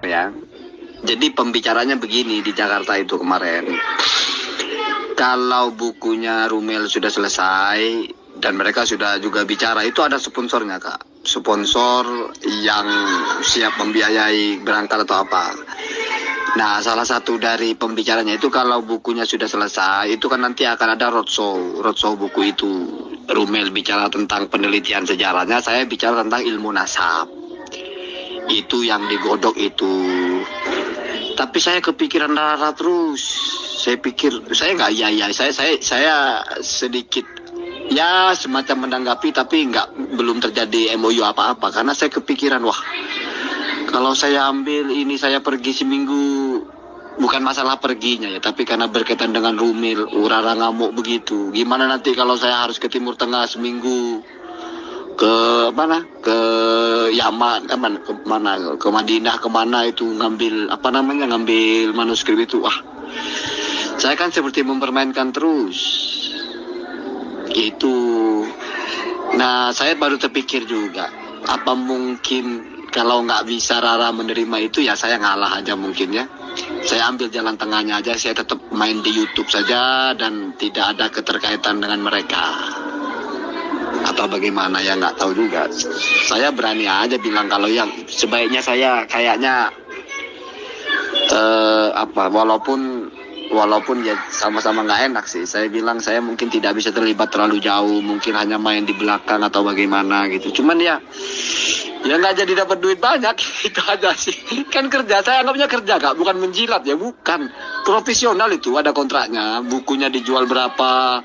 Ya. Jadi pembicaranya begini di Jakarta itu kemarin. Kalau bukunya Rumel sudah selesai dan mereka sudah juga bicara, itu ada sponsornya Kak. Sponsor yang siap membiayai berangkat atau apa. Nah, salah satu dari pembicaranya itu kalau bukunya sudah selesai, itu kan nanti akan ada roadshow buku itu. Rumel bicara tentang penelitian sejarahnya, saya bicara tentang ilmu nasab. Itu yang digodok itu. Tapi saya kepikiran Rara terus. Saya pikir, saya nggak saya sedikit ya semacam menanggapi, tapi belum terjadi MOU apa-apa karena saya kepikiran, wah, kalau saya ambil ini, saya pergi seminggu, bukan masalah perginya ya, tapi karena berkaitan dengan Rumil, Rara ngamuk begitu. Gimana nanti kalau saya harus ke Timur Tengah seminggu, ke mana, ke Yaman, ke Madinah, kemana itu ngambil manuskrip itu. Wah, saya kan seperti mempermainkan terus itu. Nah, saya baru terpikir juga, apa mungkin kalau nggak bisa Rara menerima itu, ya saya ngalah aja mungkin ya. Saya ambil jalan tengahnya aja, saya tetap main di YouTube saja dan tidak ada keterkaitan dengan mereka. Atau bagaimana ya, nggak tahu juga. Saya berani aja bilang kalau yang sebaiknya saya kayaknya walaupun ya sama-sama nggak enak sih. Saya bilang saya mungkin tidak bisa terlibat terlalu jauh, mungkin hanya main di belakang atau bagaimana gitu. Cuman ya nggak jadi dapat duit banyak, itu aja sih. Kan kerja, saya anggapnya kerja Kak, bukan menjilat ya, bukan. Profesional itu, ada kontraknya, bukunya dijual berapa.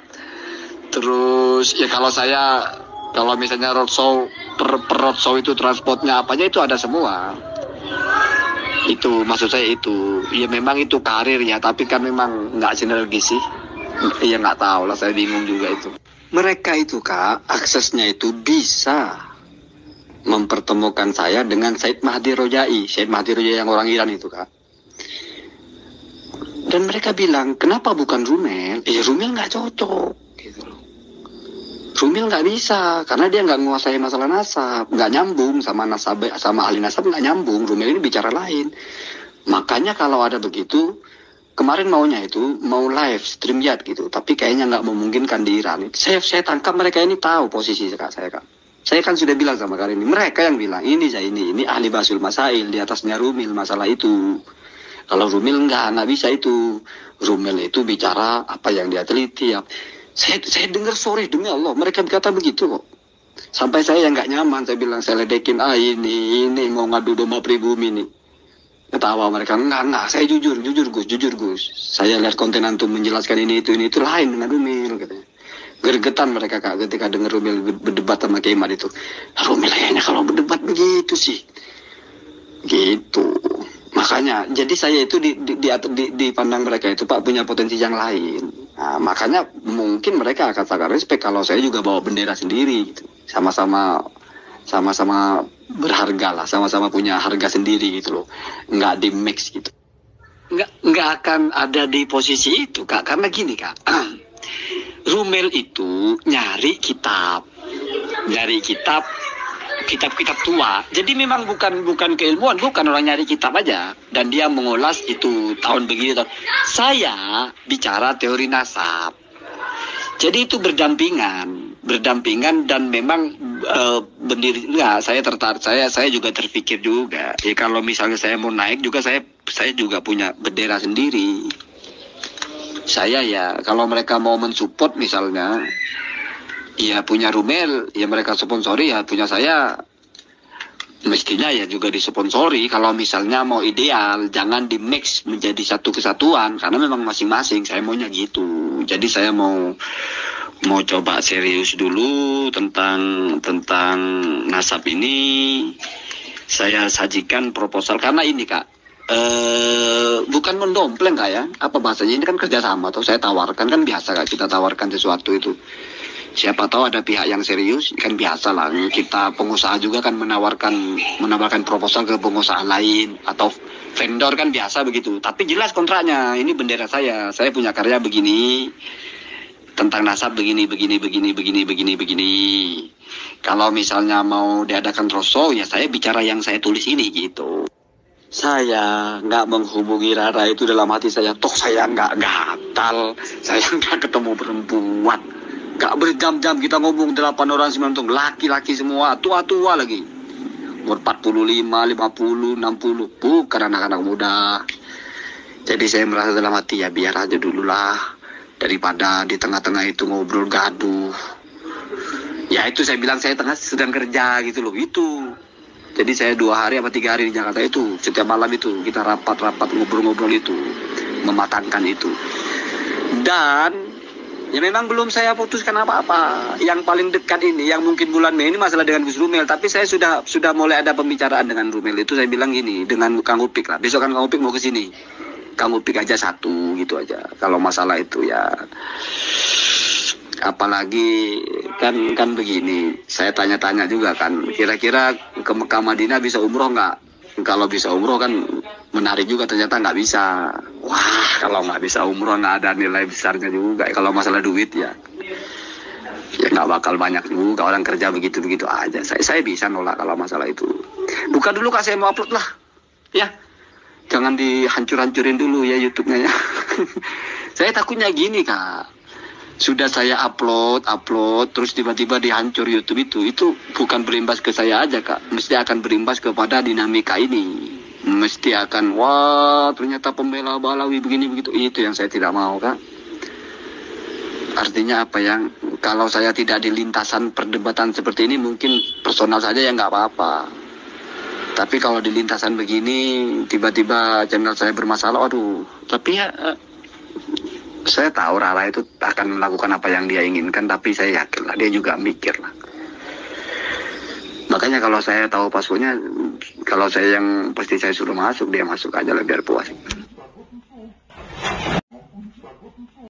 Terus ya kalau misalnya roadshow, per roadshow itu transportnya apanya itu ada semua. Itu maksud saya itu. Ya memang itu karir ya, tapi kan memang nggak sinergis sih. Ya nggak tahu lah, saya bingung juga itu. Mereka itu Kak, aksesnya itu bisa mempertemukan saya dengan Said Mahdi Rojai. Said Mahdi Rojai yang orang Iran itu Kak. Dan mereka bilang, kenapa bukan Rumel? Rumel nggak cocok gitu loh. Rumil nggak bisa, karena dia nggak menguasai masalah nasab, nggak nyambung sama nasab, sama ahli nasab nggak nyambung. Rumil ini bicara lain. Makanya kalau ada begitu, kemarin maunya itu mau live stream yat gitu, tapi kayaknya nggak memungkinkan di Iran. Saya tangkap mereka ini tahu posisi saya Kak. Saya kan sudah bilang sama kalian ini, mereka yang bilang ini ahli basul masail, di atasnya Rumil masalah itu. Kalau Rumil nggak bisa itu. Rumil itu bicara apa yang dia teliti ya. Saya dengar sore, demi Allah, mereka berkata begitu kok. Sampai saya yang nggak nyaman, saya bilang, saya ledekin, ini mau ngadu domba pribumi nih. Ketawa mereka, enggak, saya jujur Gus. Saya lihat konten antum menjelaskan ini itu lain dengan Rumil, katanya. Gergetan mereka Kak, ketika dengar Rumil berdebat sama Kiai Imad itu. Rumil kayaknya kalau berdebat begitu sih. Gitu. Makanya, jadi saya itu dipandang mereka itu Pak punya potensi yang lain. Nah, makanya mungkin mereka akan sangat respect kalau saya juga bawa bendera sendiri gitu. Sama-sama berharga lah, sama-sama punya harga sendiri gitu loh. Nggak di mix gitu. Nggak akan ada di posisi itu Kak, karena gini Kak. Rumel itu nyari kitab tua. Jadi memang bukan keilmuan, bukan orang nyari kitab aja. Dan dia mengulas itu tahun begini. Saya bicara teori nasab. Jadi itu berdampingan dan memang berdiri. Ya, saya tertarik. Saya juga terpikir juga. Ya, kalau misalnya saya mau naik juga, saya juga punya bendera sendiri. Saya ya kalau mereka mau mensupport misalnya. Ya punya Rumel, ya mereka sponsori, ya punya saya mestinya ya juga disponsori. Kalau misalnya mau ideal, jangan di mix menjadi satu kesatuan, karena memang masing-masing. Saya maunya gitu. Jadi saya mau coba serius dulu tentang nasab ini. Saya sajikan proposal karena ini Kak, bukan mendompleng Kak ya. Apa bahasanya, ini kan kerjasama atau saya tawarkan, kan biasa Kak kita tawarkan sesuatu itu. Siapa tahu ada pihak yang serius, kan biasa lah. Kita pengusaha juga kan menawarkan proposal ke pengusaha lain atau vendor, kan biasa begitu. Tapi jelas kontraknya, ini bendera saya punya karya begini, tentang nasab begini. Kalau misalnya mau diadakan roadshow, ya saya bicara yang saya tulis ini gitu. Saya nggak menghubungi Rara itu dalam hati saya. Toh saya nggak gatal, saya nggak ketemu perempuan. Nggak berjam-jam kita ngomong 8 orang 9 orang, laki-laki semua, tua-tua lagi. Umur 45, 50, 60, bukan anak-anak muda. Jadi saya merasa dalam hati, ya biar aja dulu lah. Daripada di tengah-tengah itu ngobrol gaduh. Ya itu saya bilang saya sedang kerja gitu loh, itu. Jadi saya 2 hari apa 3 hari di Jakarta itu, setiap malam itu kita rapat-rapat ngobrol-ngobrol itu, mematangkan itu. Dan ya memang belum saya putuskan apa-apa. Yang paling dekat ini, yang mungkin bulan Mei ini masalah dengan Gus Rumel. Tapi saya sudah mulai ada pembicaraan dengan Rumel itu. Saya bilang gini, dengan Kang Upik lah. Besok kan Kang Upik mau ke sini. Kang Upik aja satu gitu aja. Kalau masalah itu ya, apalagi kan begini. Saya tanya-tanya juga kan, kira-kira ke Mekah Madinah bisa umroh nggak? Kalau bisa umroh kan menarik juga, ternyata nggak bisa. Wah, kalau nggak bisa umroh nggak ada nilai besarnya juga. Kalau masalah duit ya nggak bakal banyak juga. Orang kerja begitu-begitu aja. Saya bisa nolak kalau masalah itu. Buka dulu Kak, saya mau upload lah. Ya, jangan dihancur-hancurin dulu ya YouTube-nya ya. Saya takutnya gini Kak. Sudah saya upload, terus tiba-tiba dihancur YouTube itu bukan berimbas ke saya aja Kak. Mesti akan berimbas kepada dinamika ini. Mesti akan, wah ternyata pembela Balawi begini begitu. Itu yang saya tidak mau Kak. Artinya apa, yang kalau saya tidak di lintasan perdebatan seperti ini mungkin personal saja ya nggak apa-apa. Tapi kalau di lintasan begini tiba-tiba channel saya bermasalah, aduh. Tapi ya saya tahu Rara itu akan melakukan apa yang dia inginkan, tapi saya yakin lah dia juga mikir lah. Makanya kalau saya tahu passwordnya, kalau saya yang pasti saya suruh masuk, dia masuk aja lah biar puas.